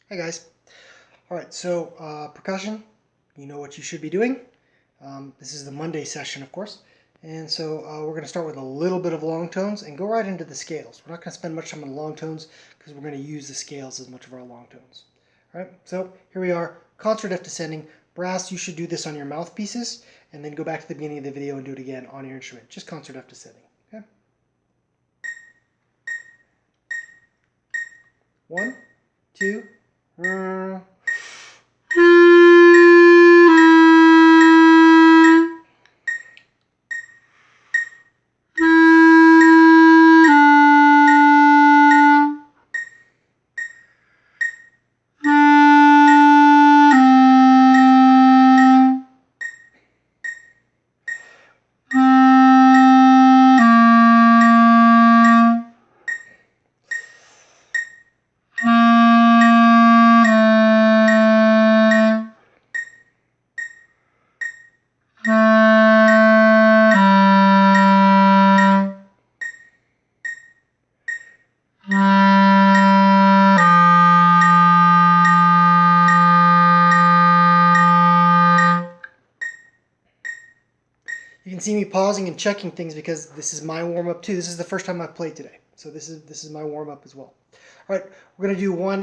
Hey guys. All right, so percussion, you know what you should be doing. This is the Monday session, of course. And so we're going to start with a little bit of long tones and go right into the scales. We're not going to spend much time on long tones because we're going to use the scales as much of our long tones. All right, so here we are, concert F descending. Brass, you should do this on your mouthpieces and then go back to the beginning of the video and do it again on your instrument. Just concert F descending. Okay. 1, 2. You can see me pausing and checking things because this is my warm-up too. This is the first time I've played today. So this is my warm-up as well. All right, we're going to do one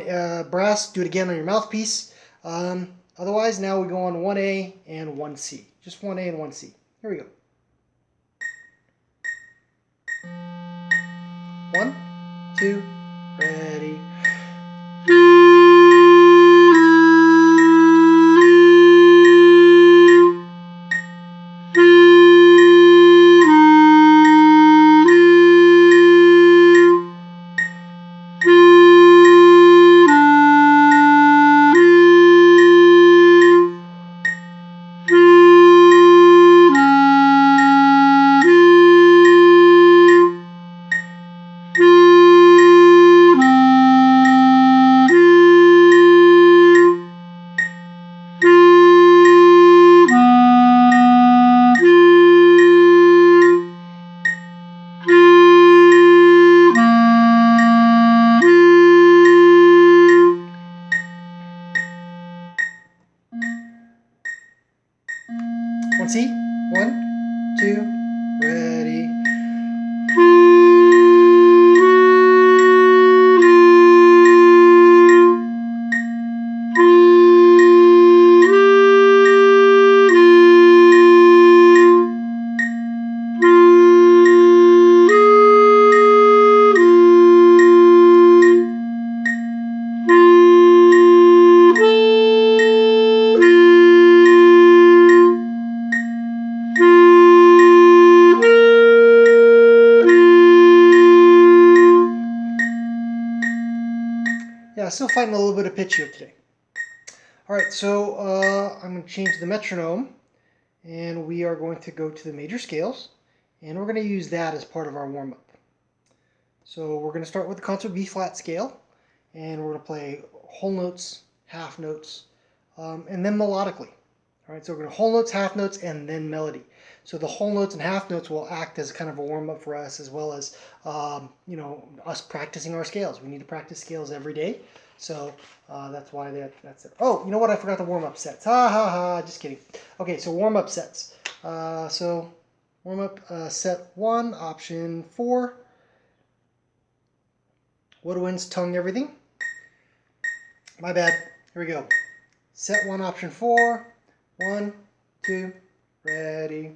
brass. Do it again on your mouthpiece. Otherwise, now we go on 1A and 1C. Just 1A and 1C. Here we go. 1, 2, ready. One C. 1, 2, ready. Yeah, still fighting a little bit of pitch here today. All right, so I'm going to change the metronome, and we are going to go to the major scales, and we're going to use that as part of our warm-up. So we're going to start with the concert B flat scale, and we're going to play whole notes, half notes, and then melodically. All right, so we're going to whole notes, half notes, and then melody. So the whole notes and half notes will act as kind of a warm-up for us, as well as us practicing our scales. We need to practice scales every day, so that's why that's it. Oh, you know what? I forgot the warm-up sets. Ha ha ha! Just kidding. Okay, so warm-up sets. So warm-up set 1, option 4. Woodwinds, tongue, everything. My bad. Here we go. Set 1, option 4. 1, 2, ready.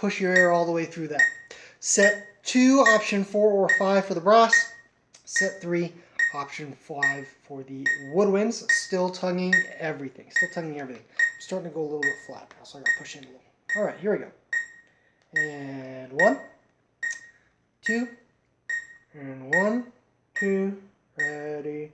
push your air all the way through that. Set 2, option 4 or 5 for the brass. Set 3, option 5 for the woodwinds. Still tonguing everything. Still tonguing everything. I'm starting to go a little bit flat now, so I got to push in a little. All right, here we go. And 1, 2, and 1, 2, ready.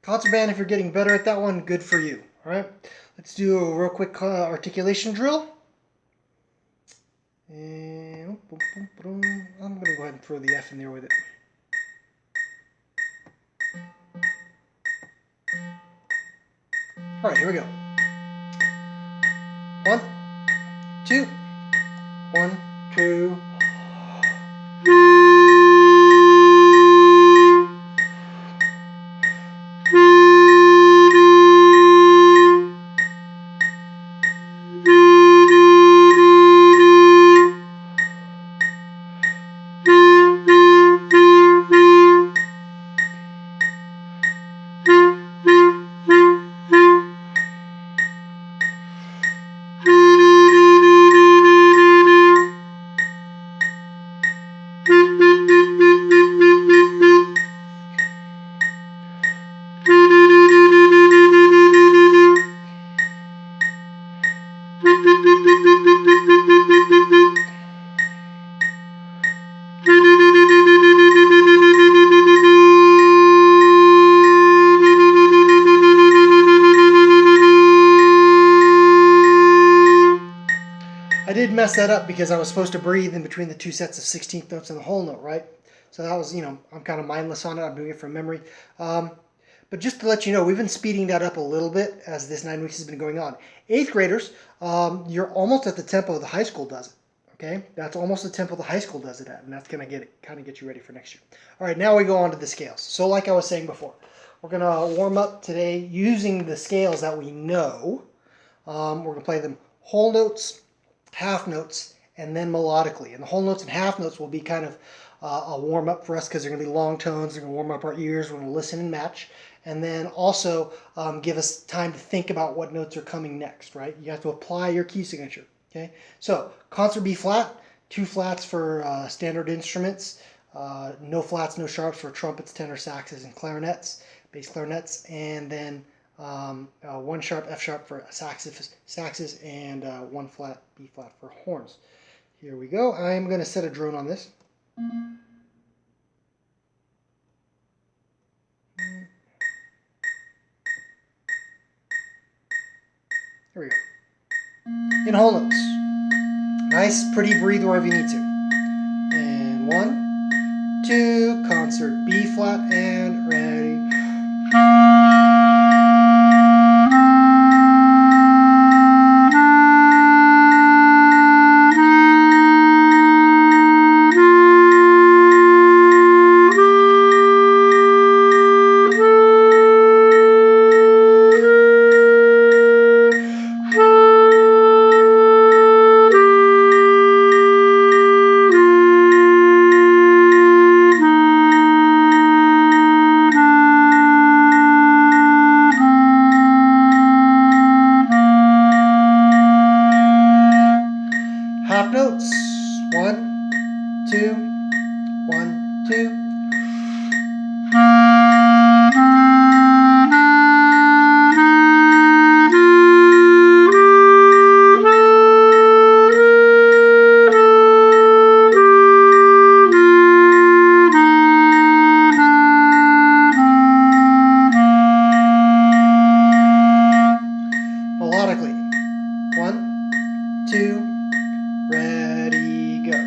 Concert band, if you're getting better at that one, good for you. All right, let's do a real quick articulation drill. And I'm going to go ahead and throw the F in there with it. All right, here we go. 1, 2, 1, 2. I did mess that up because I was supposed to breathe in between the 2 sets of 16th notes and the whole note, right? So that was, I'm kind of mindless on it. I'm doing it from memory. But just to let you know, we've been speeding that up a little bit as this 9 weeks has been going on. 8th graders, you're almost at the tempo the high school does it. Okay, that's almost the tempo the high school does it at, and that's gonna kind of get you ready for next year. All right, now we go on to the scales. So like I was saying before, we're gonna warm up today using the scales that we know. We're gonna play them whole notes, half notes, and then melodically. And the whole notes and half notes will be kind of a warm up for us because they're going to be long tones. They're going to warm up our ears. We're going to listen and match. And then also give us time to think about what notes are coming next, right? You have to apply your key signature, okay? So concert B flat, 2 flats for standard instruments, no flats, no sharps for trumpets, tenor saxes, and clarinets, bass clarinets, and then 1 sharp, F sharp for saxes, and 1 flat, B flat for horns. Here we go. I'm going to set a drone on this. Here we go. In whole notes. Nice, pretty breathe wherever you need to. And 1, 2, concert B flat, and ready. Half notes. 1, 2, 1, 2. 2, ready, go.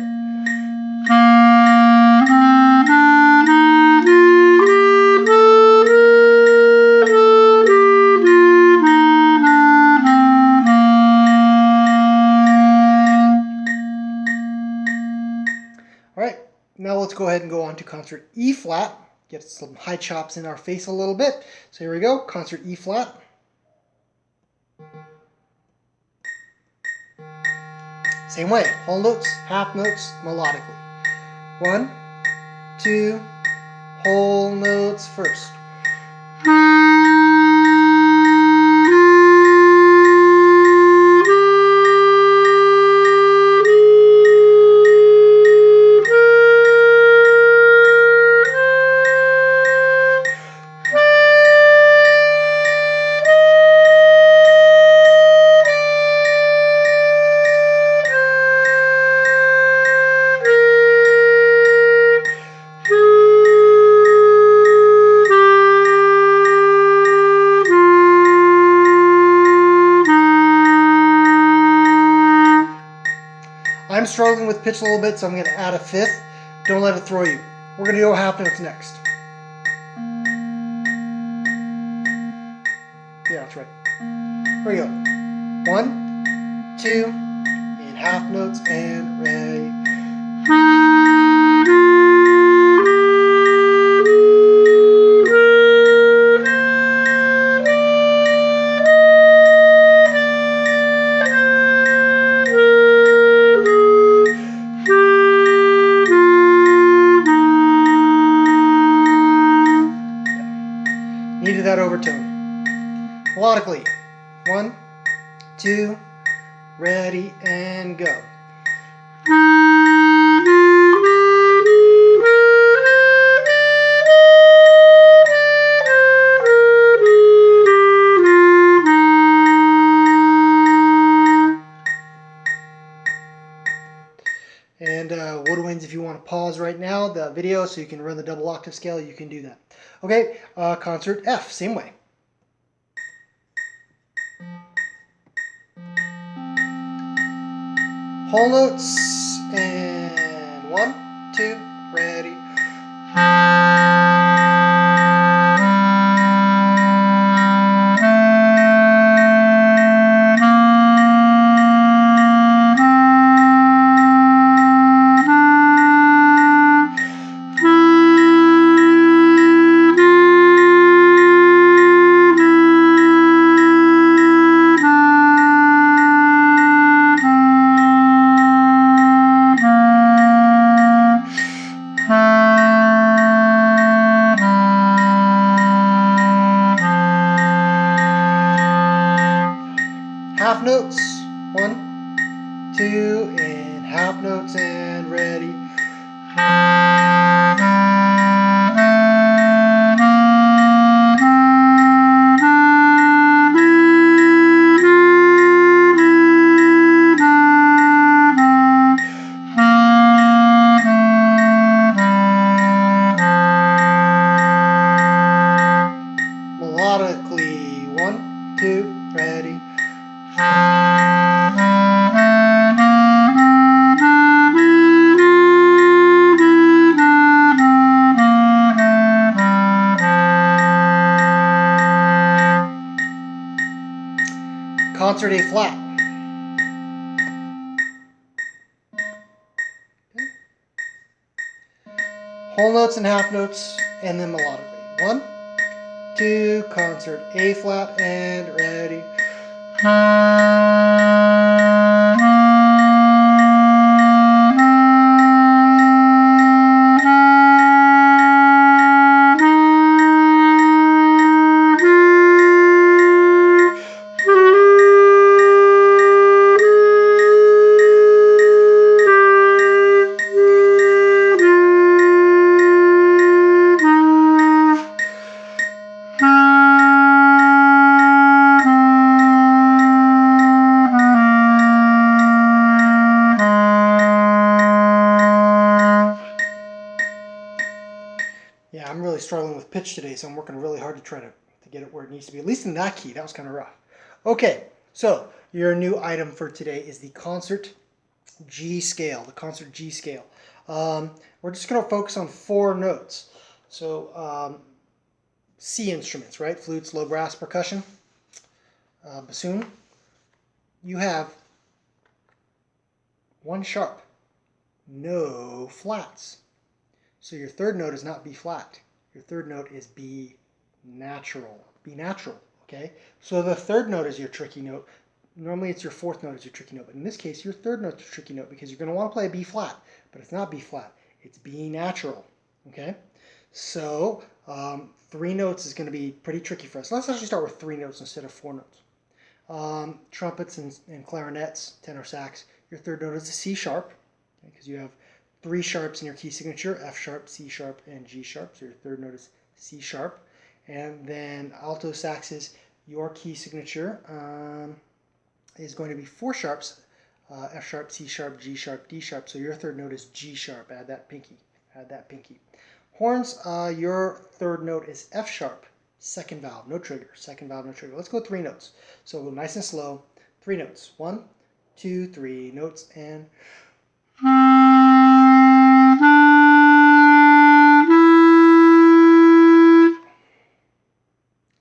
All right, now let's go ahead and go on to concert E flat. Get some high chops in our face a little bit. So here we go, concert E flat. Same way, whole notes, half notes, melodically. 1, 2, whole notes first. I'm struggling with pitch a little bit, so I'm going to add a fifth. Don't let it throw you. We're going to go half notes next. Yeah, that's right. Here we go. 1, 2, and half notes, and ready. Needed that overtone. Melodically. 1, 2, ready, and go. And woodwinds, if you want to pause right now the video so you can run the double octave scale, you can do that. Okay, concert F, same way. Whole notes, and 1, 2, ready. Half notes, 1, 2, and half notes, and ready. Melodically, 1, 2, ready. Concert A flat. Okay. Whole notes and half notes, and then melodically. 1, 2, concert A flat, and ready. Yeah, I'm really struggling with pitch today, so I'm working really hard to try to get it where it needs to be, at least in that key. That was kind of rough. Okay, so Your new item for today is the Concert G scale, the Concert G scale. We're just going to focus on 4 notes. So C instruments, right? Flutes, low brass, percussion, bassoon. You have 1 sharp, no flats. So your third note is not B flat. Your third note is B natural. B natural, okay? So the third note is your tricky note. Normally it's your fourth note is your tricky note, but in this case your third note is a tricky note because you're going to want to play a B flat, but it's not B flat. It's B natural, okay? So 3 notes is going to be pretty tricky for us. Let's actually start with 3 notes instead of 4 notes. Trumpets and clarinets, tenor sax, your third note is a C sharp, because you have 3 sharps in your key signature, F sharp, C sharp, and G sharp. So your third note is C sharp. And then alto saxes, your key signature is going to be 4 sharps, F sharp, C sharp, G sharp, D sharp. So your third note is G sharp. Add that pinky. Add that pinky. Horns, your third note is F sharp, second valve, no trigger. Second valve, no trigger. Let's go 3 notes. So we'll go nice and slow. 3 notes. 1, 2, 3 notes, and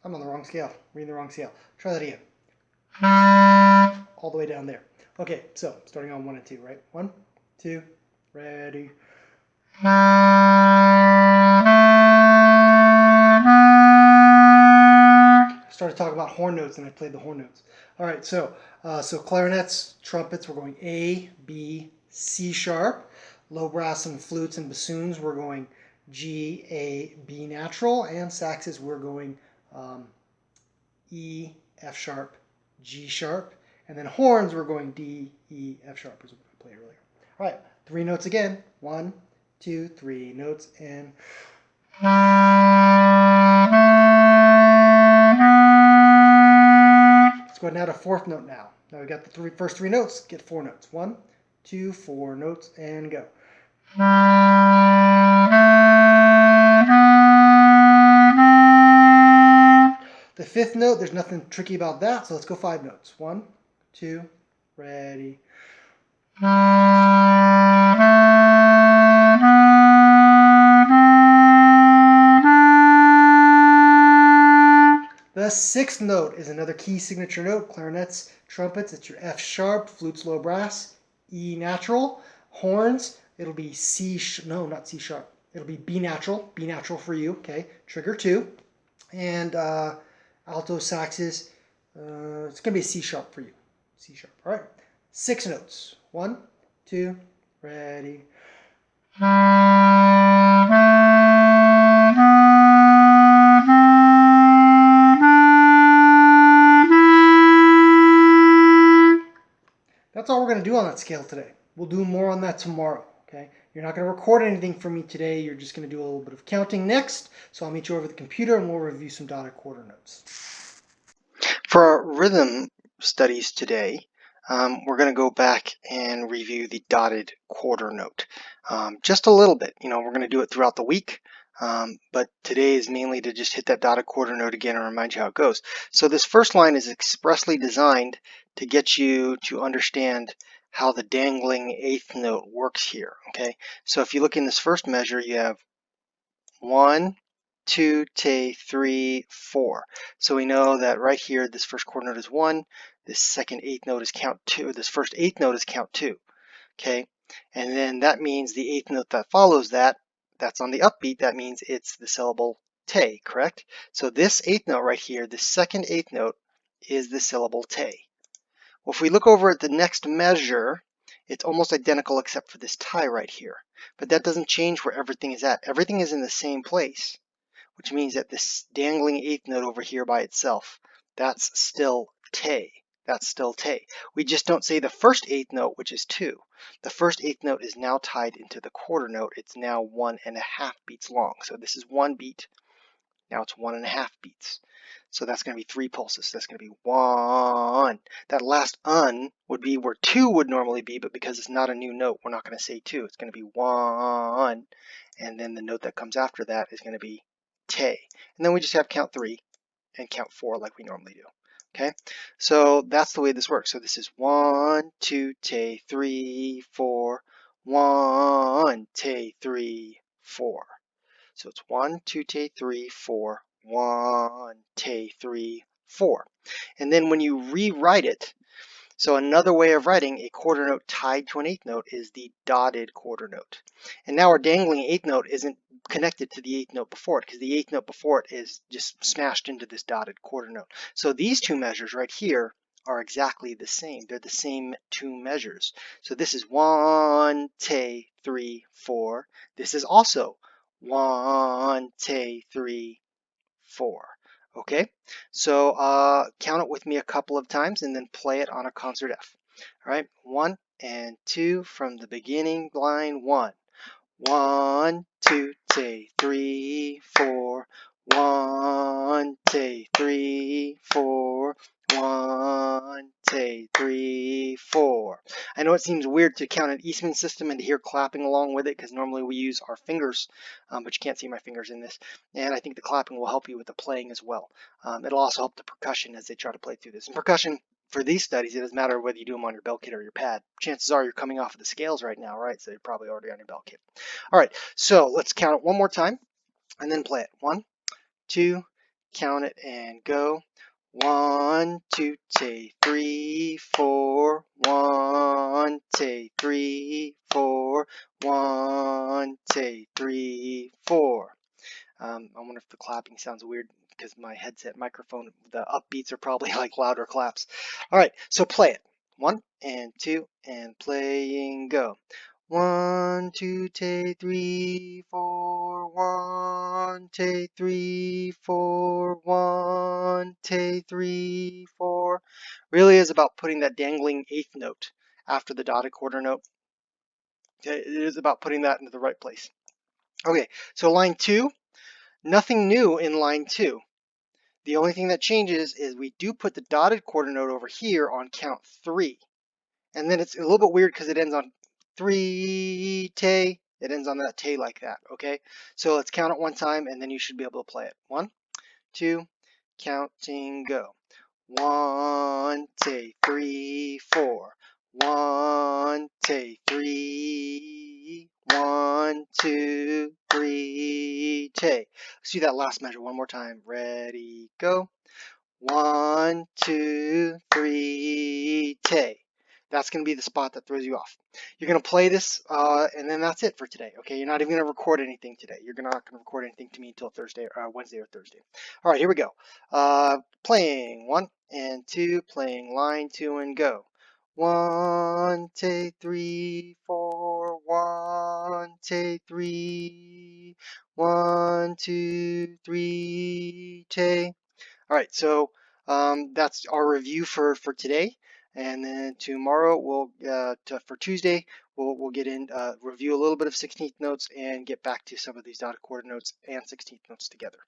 I'm on the wrong scale. Reading the wrong scale. Try that again. All the way down there. Okay, so starting on 1 and 2, right? 1, 2, ready. Started talking about horn notes and I played the horn notes. All right, so clarinets, trumpets, we're going A, B, C sharp. Low brass and flutes and bassoons, we're going G, A, B natural. And saxes, we're going E, F sharp, G sharp. And then horns, we're going D, E, F sharp, as we played earlier. All right, 3 notes again. 1, 2, 3 notes, and let's go now to 4th note now. Now we got the first 3 notes, get 4 notes. 1, 2, 4 notes, and go. The 5th note, there's nothing tricky about that, so let's go 5 notes. 1, 2, ready. The 6th note is another key signature note. Clarinets, trumpets, it's your F sharp. Flutes, low brass, E natural. Horns, it'll be not C sharp. It'll be B natural for you, okay? Trigger 2. And alto saxes, it's going to be a C sharp for you. C sharp, all right? 6 notes. 1, 2, ready. That's all we're going to do on that scale today. We'll do more on that tomorrow, okay? You're not going to record anything for me today. You're just going to do a little bit of counting next. So I'll meet you over the computer and we'll review some dotted quarter notes. For our rhythm studies today, we're going to go back and review the dotted quarter note. Just a little bit, we're going to do it throughout the week, but today is mainly to just hit that dotted quarter note again and remind you how it goes. So this first line is expressly designed to get you to understand how the dangling 8th note works here, okay? So if you look in this first measure, you have 1, 2, 3, 4. So we know that right here, this first quarter note is 1. This second 8th note is count 2. This first 8th note is count 2. Okay, and then that means the 8th note that follows that, that's on the upbeat. That means it's the syllable te, correct? So this 8th note right here, the second 8th note, is the syllable te. Well, if we look over at the next measure, it's almost identical except for this tie right here. But that doesn't change where everything is at. Everything is in the same place, which means that this dangling 8th note over here by itself, that's still te. That's still te. We just don't say the first 8th note, which is 2. The first 8th note is now tied into the quarter note. It's now 1.5 beats long. So this is 1 beat. Now it's 1.5 beats. So that's going to be 3 pulses. That's going to be 1. That last un would be where 2 would normally be, but because it's not a new note, we're not going to say 2. It's going to be 1. And then the note that comes after that is going to be te. And then we just have count 3 and count 4 like we normally do. Okay, so that's the way this works. So this is 1, 2, te, 3, 4, 1, te, 3, 4. So it's 1, 2, te, 3, 4, 1, te, 3, 4. And then when you rewrite it, so another way of writing a quarter note tied to an eighth note is the dotted quarter note. And now our dangling eighth note isn't connected to the eighth note before it because the eighth note before it is just smashed into this dotted quarter note. So these two measures right here are exactly the same. They're the same two measures. So this is 1, te, 3, 4. This is also 1, te, 3, 4. Okay, so count it with me a couple of times and then play it on a concert F. All right, 1 and 2 from the beginning line 1. 1, 2, 3, 4. 1, 2, 3, 4. 1, 2, 3, 4. I know it seems weird to count an Eastman system and to hear clapping along with it because normally we use our fingers, but you can't see my fingers in this. And I think the clapping will help you with the playing as well. It'll also help the percussion as they try to play through this. And percussion, for these studies, it doesn't matter whether you do them on your bell kit or your pad. Chances are you're coming off of the scales right now, right? So you're probably already on your bell kit. All right, so let's count it one more time and then play it. 1, 2, count it and go. 1, 2, 3, 4. 1, 2, 3, 4. 1, 2, 3, 4. I wonder if the clapping sounds weird because my headset microphone, the upbeats are probably like louder claps. All right, so play it. 1 and 2 and playing go. 1, 2, 3, 4. 1, 2, 3, 4. 1, 2, 3, 4. Really is about putting that dangling eighth note after the dotted quarter note. It is about putting that into the right place. Okay, so line 2. Nothing new in line 2. The only thing that changes is we do put the dotted quarter note over here on count 3. And then it's a little bit weird because it ends on 3, te. It ends on that te like that, okay? So let's count it one time and then you should be able to play it. 1, 2, counting, go. 1, 2, 3, 4. 1, 2, 3. 1, 2, 3, te. Let's do that last measure one more time. Ready, go. 1, 2, 3, te. That's going to be the spot that throws you off. You're going to play this, and then that's it for today. Okay, you're not even going to record anything today. You're not going to record anything to me until Thursday, or Wednesday or Thursday. All right, here we go. Playing 1 and 2, playing line 2 and go. 1, 2, 3, 4. 1, 2, 3. 1, 2, 3, te. All right, so that's our review for today, and then tomorrow for Tuesday we'll get in review a little bit of 16th notes and get back to some of these dotted quarter notes and 16th notes together.